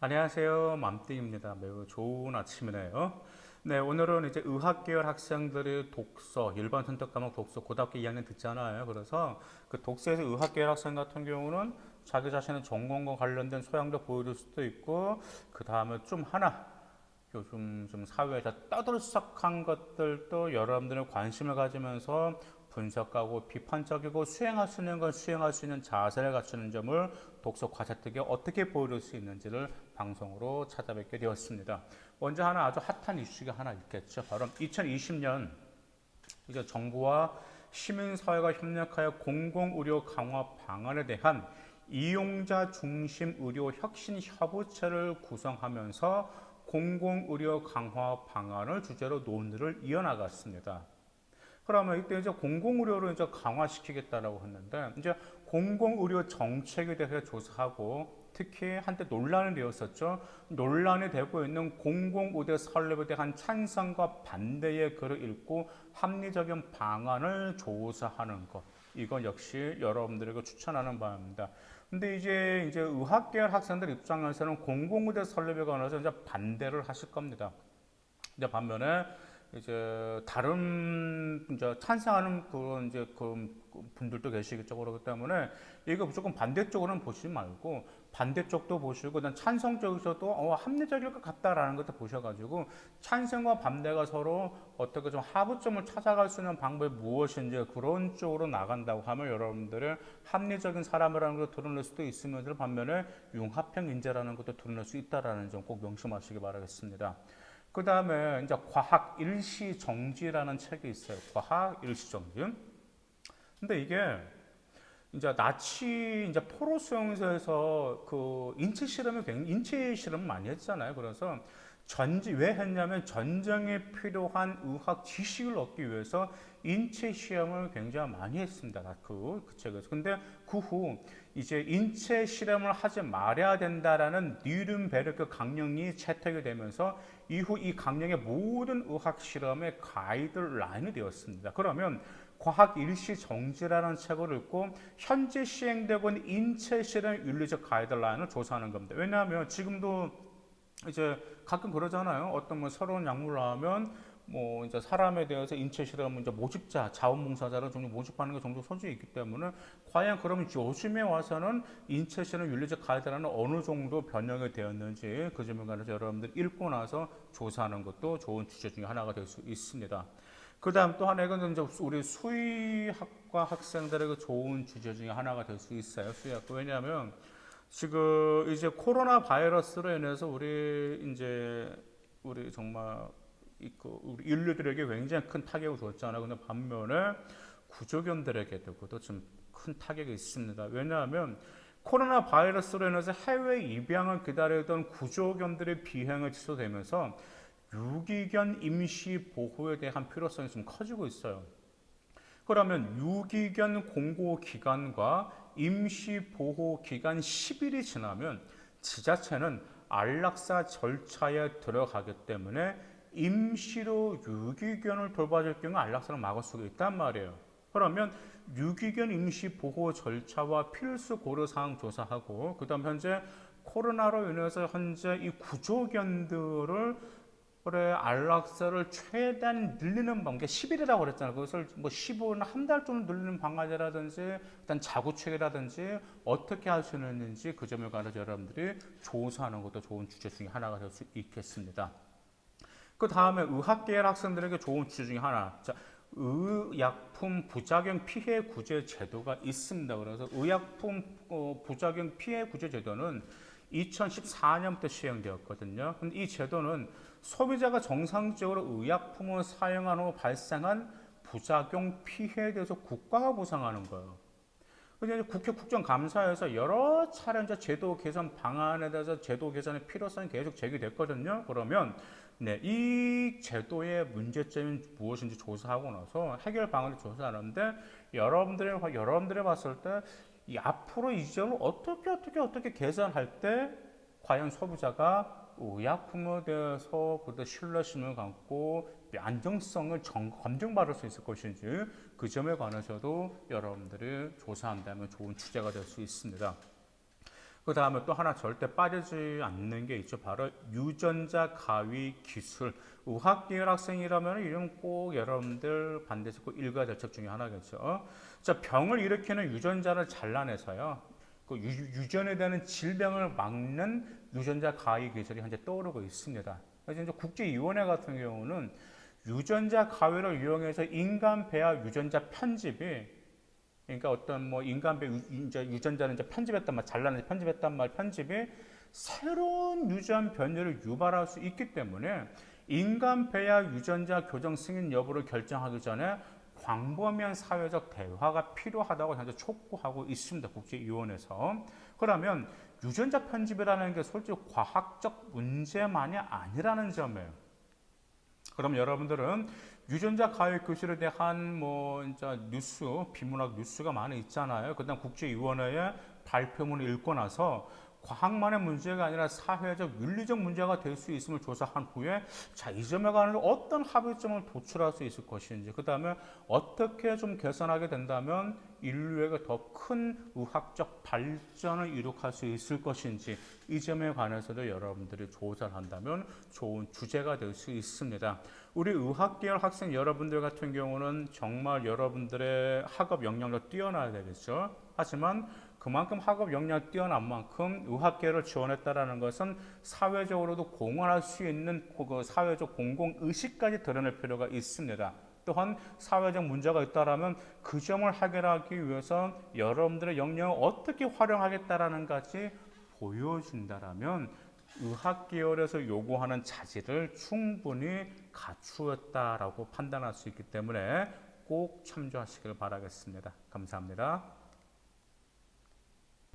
안녕하세요. 맘띵입니다. 매우 좋은 아침이네요. 네, 오늘은 이제 의학계열 학생들의 독서, 일반 선택 과목 독서, 고등학교 2학년 듣잖아요. 그래서 그 독서에서 의학계열 학생 같은 경우는 자기 자신의 전공과 관련된 소양도 보여줄 수도 있고, 그 다음에 좀 하나, 요즘 좀 사회에서 떠들썩한 것들도 여러분들의 관심을 가지면서 분석하고 비판적이고 수행할 수 있는 건 수행할 수 있는 자세를 갖추는 점을 독서 과제 특에 어떻게 보여줄 수 있는지를 방송으로 찾아뵙게 되었습니다. 먼저 하나 아주 핫한 이슈가 하나 있겠죠. 바로 2020년 이제 정부와 시민사회가 협력하여 공공의료 강화 방안에 대한 이용자 중심 의료 혁신 협의체를 구성하면서 공공의료 강화 방안을 주제로 논의를 이어나갔습니다. 그러면 이때 이제 공공의료를 이제 강화시키겠다라고 했는데 이제 공공의료 정책에 대해서 조사하고 특히 한때 논란이 되었었죠. 논란이 되고 있는 공공의대 설립에 대한 찬성과 반대의 글을 읽고 합리적인 방안을 조사하는 것. 이건 역시 여러분들에게 추천하는 바입니다. 근데 이제 의학계열 학생들 입장에서는 공공의대 설립에 관해서 이제 반대를 하실 겁니다. 이제 반면에 이제 다른 이제 찬성하는 그런 이제 그 분들도 계시겠죠. 그렇기 때문에 이거 무조건 반대쪽으로는 보시지 말고 반대쪽도 보시고 그다음 찬성 쪽에서도 합리적일 것 같다라는 것도 보셔가지고 찬성과 반대가 서로 어떻게 좀 하부점을 찾아갈 수 있는 방법이 무엇인지 그런 쪽으로 나간다고 하면 여러분들의 합리적인 사람이라는 것을 드러낼 수도 있으면서 반면에 융합형 인재라는 것도 드러낼 수 있다라는 점 꼭 명심하시기 바라겠습니다. 그 다음에 이제 과학 일시정지라는 책이 있어요. 과학 일시정지. 근데 이게 이제 나치 이제 포로 수용소에서 그 인체 실험을 많이 했잖아요. 그래서 왜 했냐면 전쟁에 필요한 의학 지식을 얻기 위해서 인체 시험을 굉장히 많이 했습니다. 그 책에서. 근데 그 후 이제 인체 실험을 하지 말아야 된다라는 뉘른베르크 강령이 채택이 되면서 이후 이 강령의 모든 의학 실험의 가이드라인이 되었습니다. 그러면 과학 일시 정지라는 책을 읽고 현재 시행되고 있는 인체 실험 윤리적 가이드라인을 조사하는 겁니다. 왜냐하면 지금도 이제 가끔 그러잖아요. 어떤 뭐 새로운 약물 나오면 뭐 이제 사람에 대해서 인체 실험 이제 모집자, 자원봉사자를 종종 모집하는 게 종종 소지에 있기 때문에 과연 그러면 요즘에 와서는 인체 실험 윤리적 가이드라인은 어느 정도 변형이 되었는지 그 점에 관해서 여러분들 읽고 나서 조사하는 것도 좋은 주제 중에 하나가 될 수 있습니다. 그 다음 또 하나 이건 이제 우리 수의학과 학생들에게 좋은 주제 중에 하나가 될 수 있어요. 수의학과. 왜냐하면 지금 이제 코로나 바이러스로 인해서 우리 정말 우리 인류들에게 굉장히 큰 타격을 줬잖아요. 근데 반면에 구조견들에게도 그것도 좀 큰 타격이 있습니다. 왜냐하면 코로나 바이러스로 인해서 해외 입양을 기다리던 구조견들의 비행이 취소되면서 유기견 임시 보호에 대한 필요성이 좀 커지고 있어요. 그러면 유기견 공고 기간과 임시 보호 기간 10일이 지나면 지자체는 안락사 절차에 들어가기 때문에 임시로 유기견을 돌봐줄 경우 안락사를 막을 수가 있단 말이에요. 그러면 유기견 임시 보호 절차와 필수 고려 사항 조사하고 그다음 현재 코로나로 인해서 현재 이 구조견들을 그래 안락사를 최대한 늘리는 방법, 10일이라고 그랬잖아요. 그것을 뭐 15나 한 달 정도 늘리는 방안이라든지 일단 자구책이라든지 어떻게 할 수 있는지 그 점에 관해서 여러분들이 조사하는 것도 좋은 주제 중에 하나가 될 수 있겠습니다. 그 다음에 의학계열 학생들에게 좋은 주제 중에 하나. 자, 의약품 부작용 피해 구제 제도가 있습니다. 그래서 의약품 부작용 피해 구제 제도는 2014년부터 시행되었거든요. 근데 이 제도는 소비자가 정상적으로 의약품을 사용한 후 발생한 부작용 피해에 대해서 국가가 보상하는 거예요. 근데 국회 국정감사에서 여러 차례 이제 제도 개선 방안에 대해서 제도 개선의 필요성이 계속 제기됐거든요. 그러면 네, 이 제도의 문제점이 무엇인지 조사하고 나서 해결 방안을 조사하는데 여러분들이 봤을 때 이 앞으로 이 점을 어떻게 개선할 때 과연 소비자가 의약품에 대해서 보다 신뢰심을 갖고 안정성을 검증받을 수 있을 것인지 그 점에 관해서도 여러분들이 조사한다면 좋은 주제가 될 수 있습니다. 그 다음에 또 하나 절대 빠지지 않는 게 있죠. 바로 유전자 가위 기술. 의학계열 학생이라면 이런 꼭 여러분들 반드시 꼭 읽어야 될 책 중에 하나겠죠. 자, 병을 일으키는 유전자를 잘라내서요. 그 유전에 대한 질병을 막는 유전자 가위 기술이 현재 떠오르고 있습니다. 그래서 이제 국제위원회 같은 경우는 유전자 가위를 이용해서 인간 배아 유전자 편집이 그러니까 어떤 뭐 인간배 이제 유전자를 이제 편집했단 말, 잘라내서 편집했단 말, 편집이 새로운 유전 변이를 유발할 수 있기 때문에 인간 배아 유전자 교정 승인 여부를 결정하기 전에 광범위한 사회적 대화가 필요하다고 현재 촉구하고 있습니다. 국제위원회에서. 그러면 유전자 편집이라는 게 솔직히 과학적 문제만이 아니라는 점이에요. 그럼 여러분들은 유전자 가위 교실에 대한 뭐 이제 뉴스, 비문학 뉴스가 많이 있잖아요. 그다음 국제위원회의 발표문을 읽고 나서 과학만의 문제가 아니라 사회적, 윤리적 문제가 될 수 있음을 조사한 후에 자, 이 점에 관해서 어떤 합의점을 도출할 수 있을 것인지, 그 다음에 어떻게 좀 개선하게 된다면 인류에게 더 큰 의학적 발전을 이룩할 수 있을 것인지 이 점에 관해서도 여러분들이 조사를 한다면 좋은 주제가 될 수 있습니다. 우리 의학계열 학생 여러분들 같은 경우는 정말 여러분들의 학업 역량도 뛰어나야 되겠죠. 하지만 그만큼 학업 역량이 뛰어난 만큼 의학계열을 지원했다는 것은 사회적으로도 공헌할 수 있는 그 사회적 공공의식까지 드러낼 필요가 있습니다. 또한 사회적 문제가 있다면 그 점을 해결하기 위해서 여러분들의 역량을 어떻게 활용하겠다는 것까지 보여준다면 의학계열에서 요구하는 자질을 충분히 갖추었다라고 판단할 수 있기 때문에 꼭 참조하시길 바라겠습니다. 감사합니다.